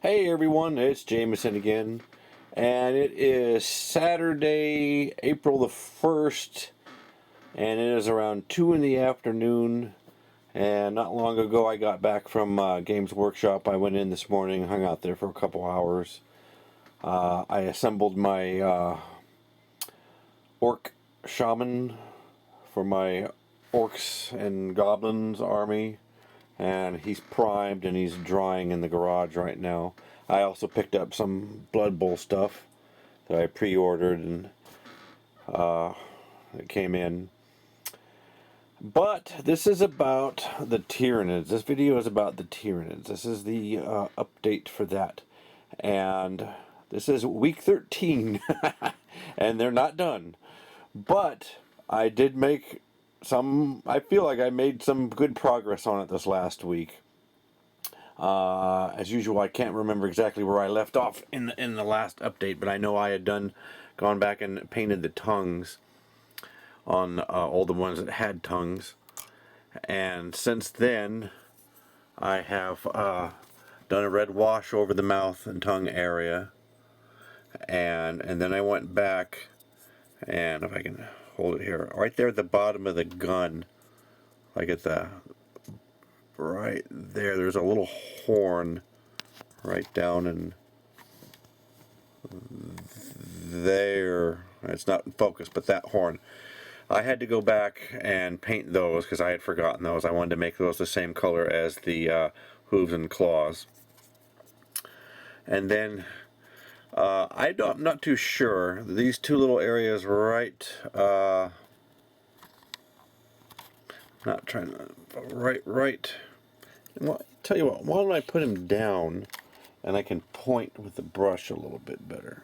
Hey everyone, it's Jameson again, and it is Saturday, April the 1st, and it is around 2 in the afternoon, and not long ago I got back from Games Workshop. I went in this morning, hung out there for a couple hours. I assembled my orc shaman for my orcs and goblins army, and he's primed and he's drying in the garage right now. I also picked up some Blood Bowl stuff that I pre-ordered, and it came in. But this is about the Tyranids. This video is about the Tyranids. This is the update for that. And this is week 13. And they're not done. But I did make I feel like I made some good progress on it this last week. As usual, I can't remember exactly where I left off in the last update, but I know I had gone back and painted the tongues on all the ones that had tongues. And since then, I have done a red wash over the mouth and tongue area. And then I went back, and if I can hold it here, right there at the bottom of the gun, like at the right there, there's a little horn right down in there. It's not in focus, but that horn, I had to go back and paint those because I had forgotten those. I wanted to make those the same color as the hooves and claws. And then I'm not too sure. These two little areas right, not trying to, right. Well, tell you what, why don't I put him down and I can point with the brush a little bit better.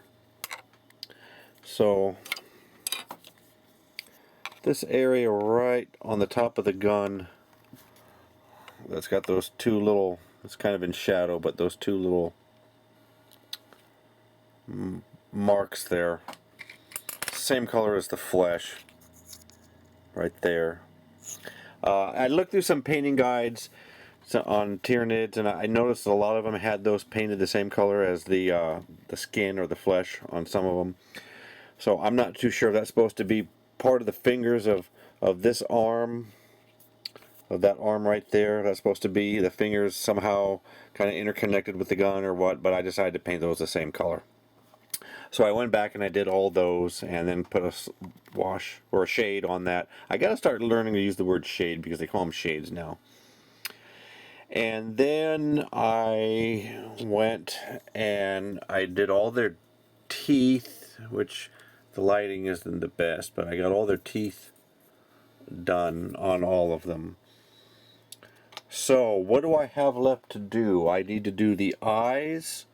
So this area right on the top of the gun, that's got those two little, it's kind of in shadow, but those two little marks there, same color as the flesh right there. I looked through some painting guides on Tyranids, and I noticed a lot of them had those painted the same color as the skin or the flesh on some of them. So I'm not too sure if that's supposed to be part of the fingers of this arm, of that arm right there. That's supposed to be the fingers somehow kind of interconnected with the gun or what, but I decided to paint those the same color. So I went back and I did all those and then put a wash or a shade on that. I gotta start learning to use the word shade because they call them shades now. And then I went and I did all their teeth, which the lighting isn't the best, but I got all their teeth done on all of them. So what do I have left to do? I need to do the eyes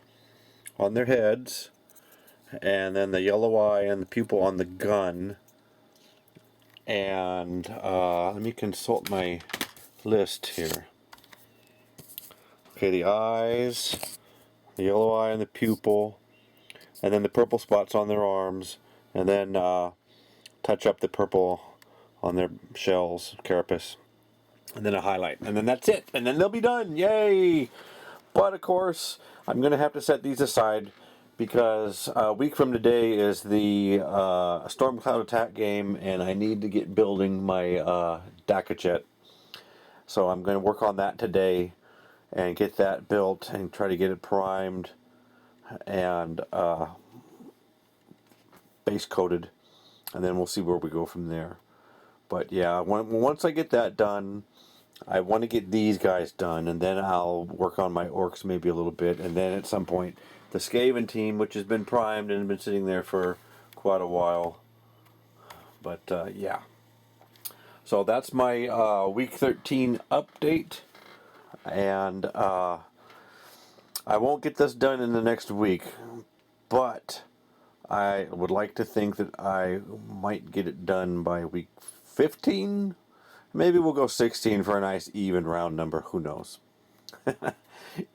on their heads, and then the yellow eye and the pupil on the gun. And let me consult my list here. Okay, the eyes, the yellow eye and the pupil, and then the purple spots on their arms, and then touch up the purple on their shells, carapace, and then a highlight, and then that's it, and then they'll be done. Yay! But of course, I'm going to have to set these aside because a week from today is the Storm Cloud Attack game, and I need to get building my Dakachet. So I'm going to work on that today and get that built and try to get it primed and base coated, and then we'll see where we go from there. But yeah, once I get that done, I want to get these guys done, and then I'll work on my orcs maybe a little bit, and then at some point the Skaven team, which has been primed and been sitting there for quite a while. But yeah, so that's my week 13 update, and I won't get this done in the next week, but I would like to think that I might get it done by week 15. Maybe we'll go 16 for a nice even round number. Who knows?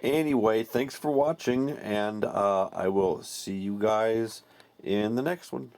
Anyway, thanks for watching, and I will see you guys in the next one.